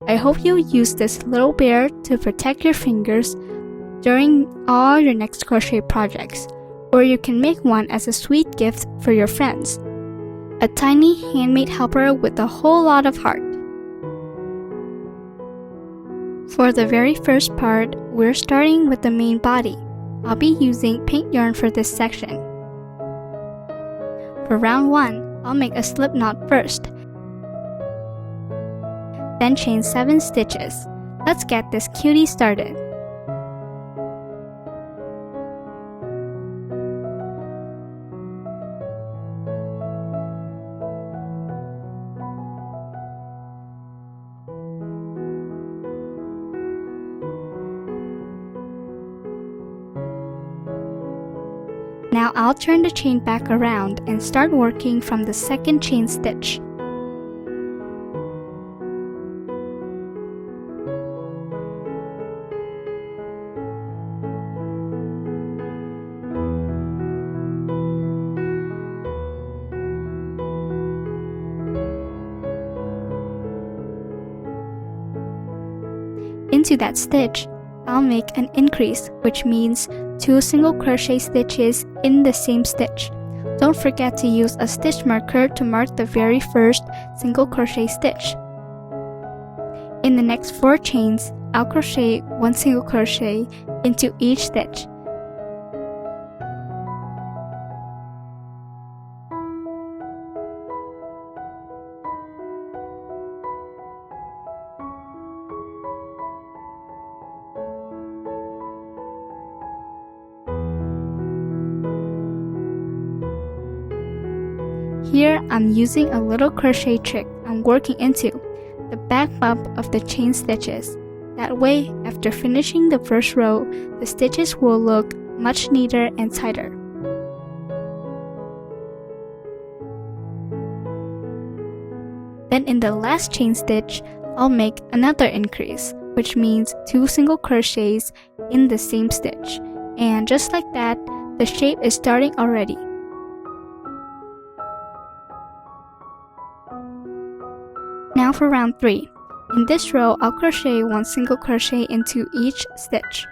I hope you'll use this little bear to protect your fingers during all your next crochet projects, or you can make one as a sweet gift for your friends. A tiny handmade helper with a whole lot of heart. For the very first part, we're starting with the main body. I'll be using pink yarn for this section. For round 1, I'll make a slip knot first, then chain 7 stitches. Let's get this cutie started. Now I'll turn the chain back around and start working from the second chain stitch. Into that stitch, I'll make an increase, which means 2 single crochet stitches in the same stitch. Don't forget to use a stitch marker to mark the very first single crochet stitch. In the next 4 chains, I'll crochet 1 single crochet into each stitch. Here, I'm using a little crochet trick I'm working into the back bump of the chain stitches. That way, after finishing the first row, the stitches will look much neater and tighter. Then in the last chain stitch, I'll make another increase, which means 2 single crochets in the same stitch. And just like that, the shape is starting already. Now for round 3. In this row, I'll crochet 1 single crochet into each stitch.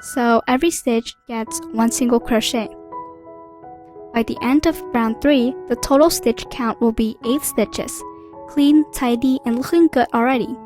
So every stitch gets 1 single crochet. By the end of round 3, the total stitch count will be 8 stitches. Clean, tidy, and looking good already.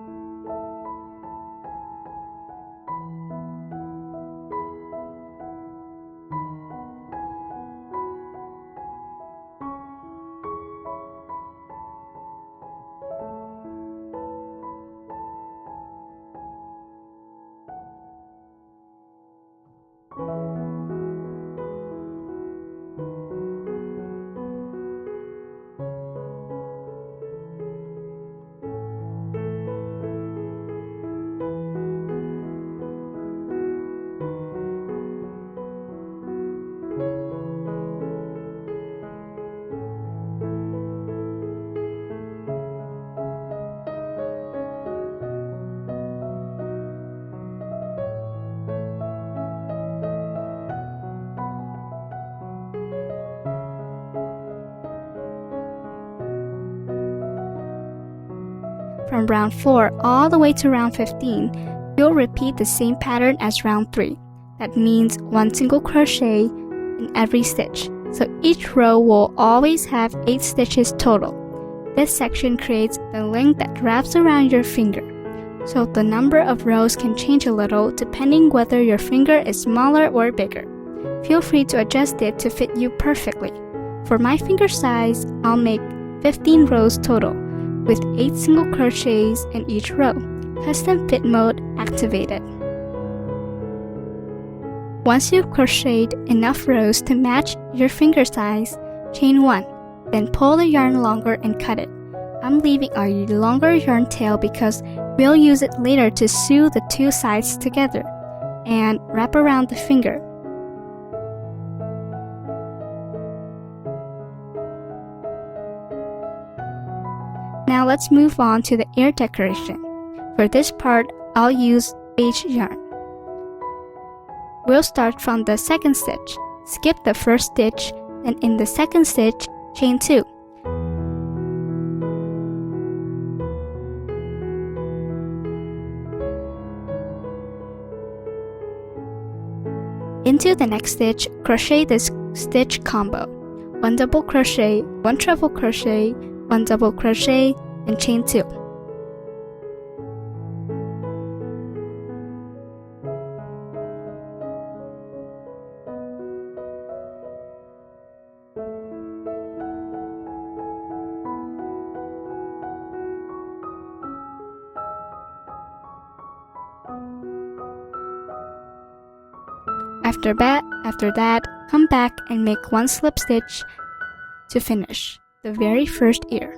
From round 4 all the way to round 15, you'll repeat the same pattern as round 3. That means 1 single crochet in every stitch. So each row will always have 8 stitches total. This section creates the length that wraps around your finger. So the number of rows can change a little depending whether your finger is smaller or bigger. Feel free to adjust it to fit you perfectly. For my finger size, I'll make 15 rows total, with 8 single crochets in each row. Custom fit mode activated. Once you've crocheted enough rows to match your finger size, chain 1, then pull the yarn longer and cut it. I'm leaving a longer yarn tail because we'll use it later to sew the 2 sides together, and wrap around the finger. Now let's move on to the ear decoration. For this part, I'll use beige yarn. We'll start from the second stitch, skip the first stitch, then in the second stitch, chain 2. Into the next stitch, crochet this stitch combo: 1 double crochet, 1 treble crochet, 1 double crochet, and chain 2. After that, come back and make 1 slip stitch to finish the very first ear.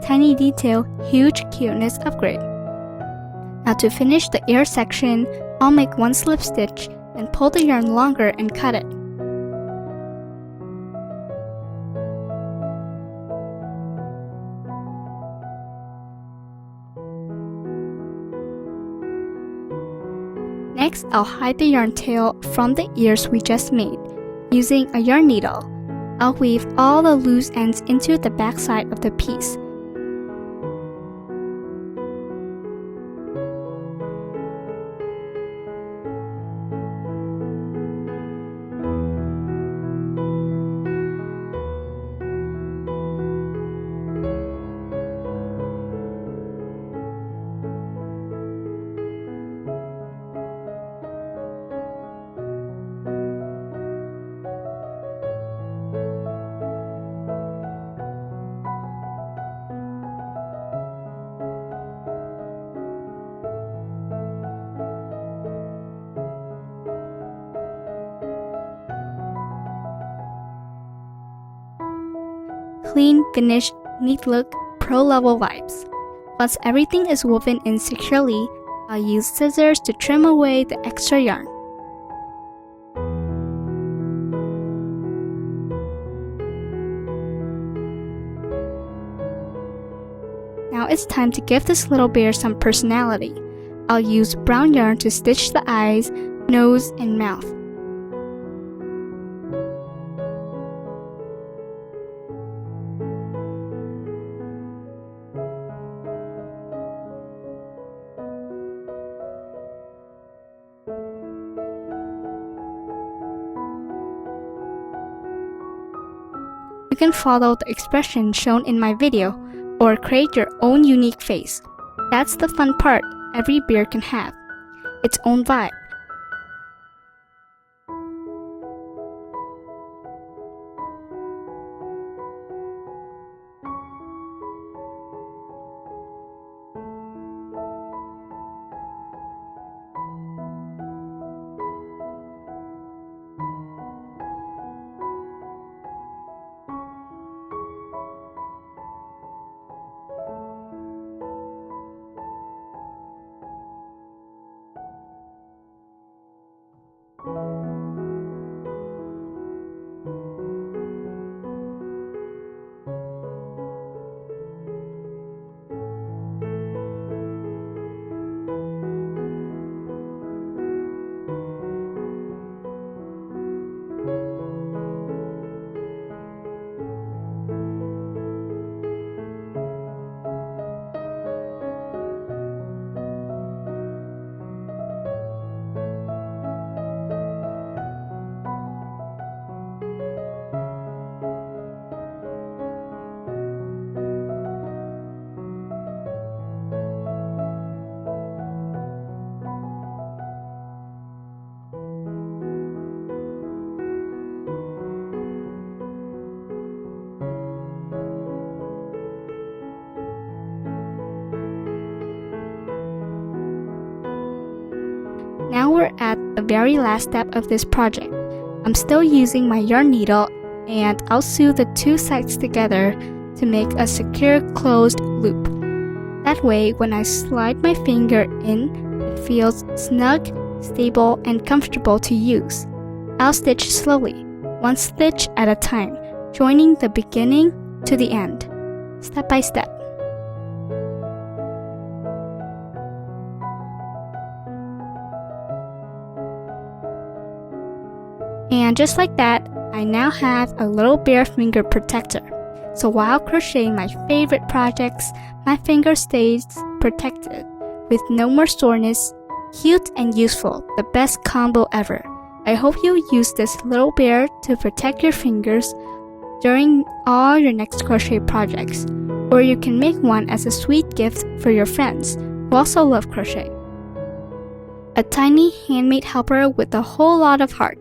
Tiny detail, huge cuteness upgrade. Now to finish the ear section, I'll make 1 slip stitch and pull the yarn longer and cut it. Next, I'll hide the yarn tail from the ears we just made. Using a yarn needle, I'll weave all the loose ends into the back side of the piece. Clean, finished, neat look, pro level vibes. Once everything is woven in securely, I'll use scissors to trim away the extra yarn. Now it's time to give this little bear some personality. I'll use brown yarn to stitch the eyes, nose, and mouth. You can follow the expression shown in my video, or create your own unique face. That's the fun part every bear can have, its own vibe. the very last step of this project. I'm still using my yarn needle, and I'll sew the two sides together to make a secure closed loop. That way, when I slide my finger in, it feels snug, stable, and comfortable to use. I'll stitch slowly, one stitch at a time, joining the beginning to the end, step by step. And just like that, I now have a little bare finger protector. So while crocheting my favorite projects, my finger stays protected with no more soreness. Cute and useful, the best combo ever. I hope you'll use this little bear to protect your fingers during all your next crochet projects, or you can make one as a sweet gift for your friends who also love crochet. A tiny handmade helper with a whole lot of heart.